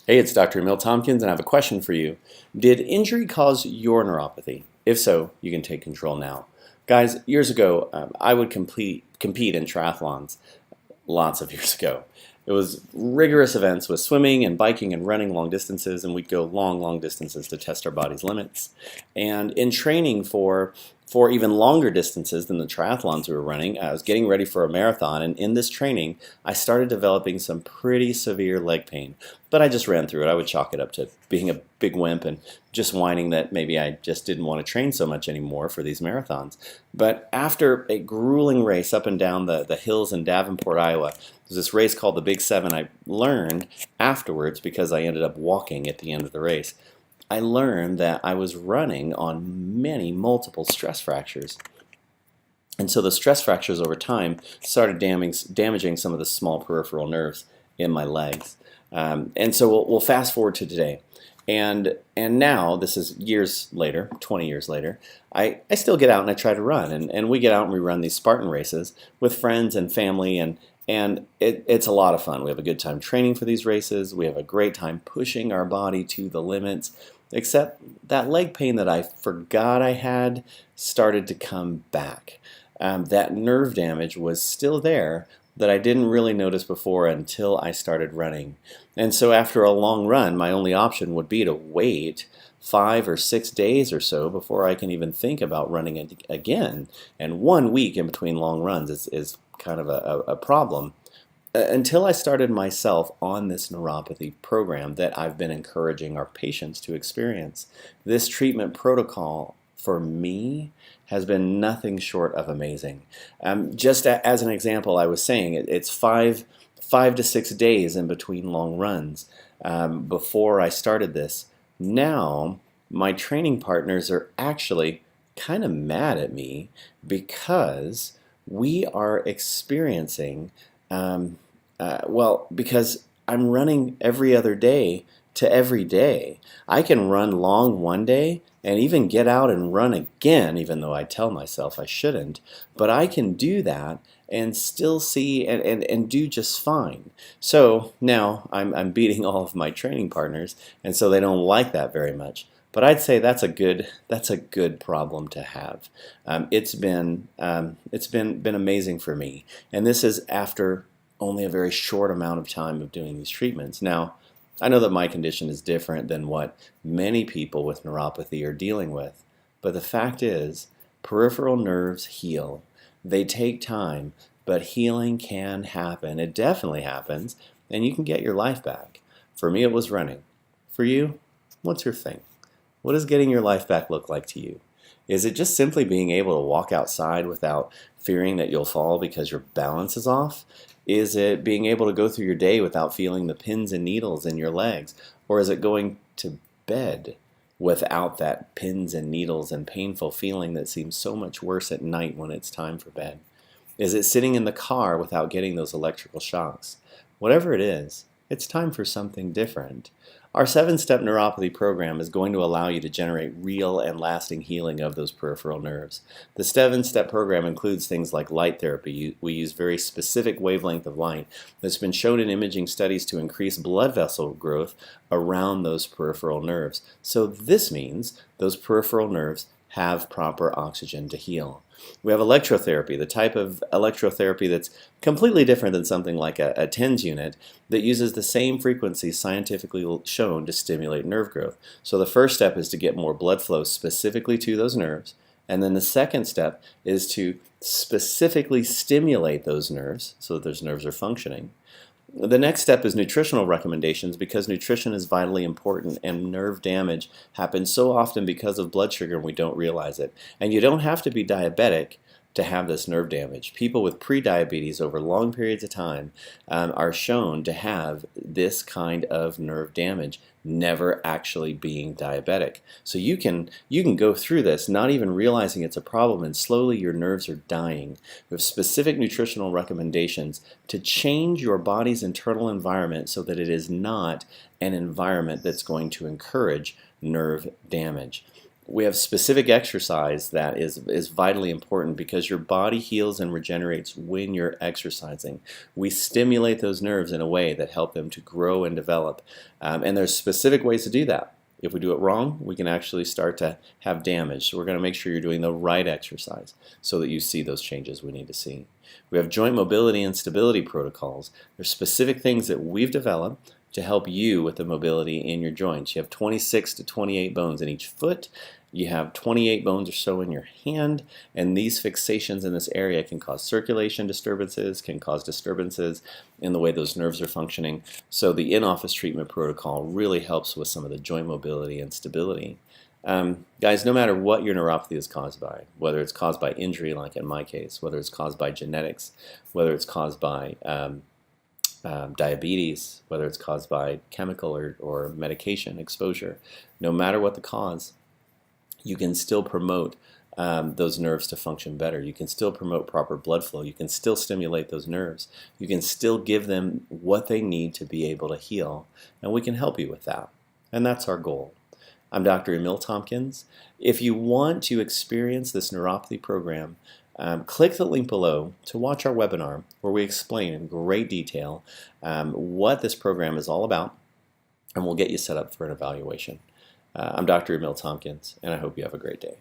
Hey, it's Dr. Emil Tompkins, and I have a question for you. Did injury cause your neuropathy? If so, you can take control now. Guys, years ago, I would compete in triathlons lots of years ago. It was rigorous events with swimming and biking and running long distances, and we'd go long distances to test our body's limits. And in training for even longer distances than the triathlons we were running, I was getting ready for a marathon, and in this training, I started developing some pretty severe leg pain. But I just ran through it. I would chalk it up to being a big wimp and just whining that maybe I just didn't want to train so much anymore for these marathons. But after a grueling race up and down the hills in Davenport, Iowa, there's this race called the Big Seven. I learned afterwards, because I ended up walking at the end of the race, I learned that I was running on multiple stress fractures. And so the stress fractures over time started damaging some of the small peripheral nerves in my legs. And so we'll fast forward to today. And now, this is years later, 20 years later, I still get out and I try to run. And we get out and we run these Spartan races with friends and family, and it's a lot of fun. We have a good time training for these races. We have a great time pushing our body to the limits. Except that leg pain that I forgot I had started to come back. That nerve damage was still there that I didn't really notice before until I started running. And so after a long run, my only option would be to wait 5 or 6 days or so before I can even think about running again. And 1 week in between long runs is kind of a problem. Until I started myself on this neuropathy program that I've been encouraging our patients to experience. This treatment protocol for me has been nothing short of amazing. Just as an example, I was saying it's 5 to 6 days in between long runs before I started this. Now, my training partners are actually kind of mad at me because we are experiencing because I'm running every other day to every day. I can run long one day and even get out and run again, even though I tell myself I shouldn't. But I can do that and still see and do just fine. So now I'm beating all of my training partners, and so they don't like that very much. But I'd say that's a good problem to have. It's been amazing for me, and this is after only a very short amount of time of doing these treatments. Now, I know that my condition is different than what many people with neuropathy are dealing with, but the fact is, peripheral nerves heal. They take time, but healing can happen. It definitely happens, and you can get your life back. For me, it was running. For you, what's your thing? What does getting your life back look like to you? Is it just simply being able to walk outside without fearing that you'll fall because your balance is off? Is it being able to go through your day without feeling the pins and needles in your legs? Or is it going to bed without that pins and needles and painful feeling that seems so much worse at night when it's time for bed? Is it sitting in the car without getting those electrical shocks? Whatever it is, it's time for something different. Our 7-step neuropathy program is going to allow you to generate real and lasting healing of those peripheral nerves. The 7-step program includes things like light therapy. We use very specific wavelength of light that's been shown in imaging studies to increase blood vessel growth around those peripheral nerves. So this means those peripheral nerves have proper oxygen to heal. We have electrotherapy, the type of electrotherapy that's completely different than something like a TENS unit that uses the same frequencies scientifically shown to stimulate nerve growth. So the first step is to get more blood flow specifically to those nerves, and then the second step is to specifically stimulate those nerves so that those nerves are functioning. The next step is nutritional recommendations, because nutrition is vitally important, and nerve damage happens so often because of blood sugar and we don't realize it. And you don't have to be diabetic to have this nerve damage. People with prediabetes over long periods of time are shown to have this kind of nerve damage, never actually being diabetic. So you can go through this not even realizing it's a problem, and slowly your nerves are dying. We have specific nutritional recommendations to change your body's internal environment so that it is not an environment that's going to encourage nerve damage. We have specific exercise that is vitally important because your body heals and regenerates when you're exercising. We stimulate those nerves in a way that help them to grow and develop. And there's specific ways to do that. If we do it wrong, we can actually start to have damage. So we're going to make sure you're doing the right exercise so that you see those changes we need to see. We have joint mobility and stability protocols. There's specific things that we've developed to help you with the mobility in your joints. You have 26 to 28 bones in each foot. You have 28 bones or so in your hand, and these fixations in this area can cause circulation disturbances, can cause disturbances in the way those nerves are functioning. So the in-office treatment protocol really helps with some of the joint mobility and stability. Guys, no matter what your neuropathy is caused by, whether it's caused by injury, like in my case, whether it's caused by genetics, whether it's caused by diabetes, whether it's caused by chemical or medication exposure, no matter what the cause, you can still promote those nerves to function better. You can still promote proper blood flow. You can still stimulate those nerves. You can still give them what they need to be able to heal, and we can help you with that. And that's our goal. I'm Dr. Emil Tompkins. If you want to experience this neuropathy program, click the link below to watch our webinar where we explain in great detail what this program is all about, and we'll get you set up for an evaluation. I'm Dr. Emil Tompkins, and I hope you have a great day.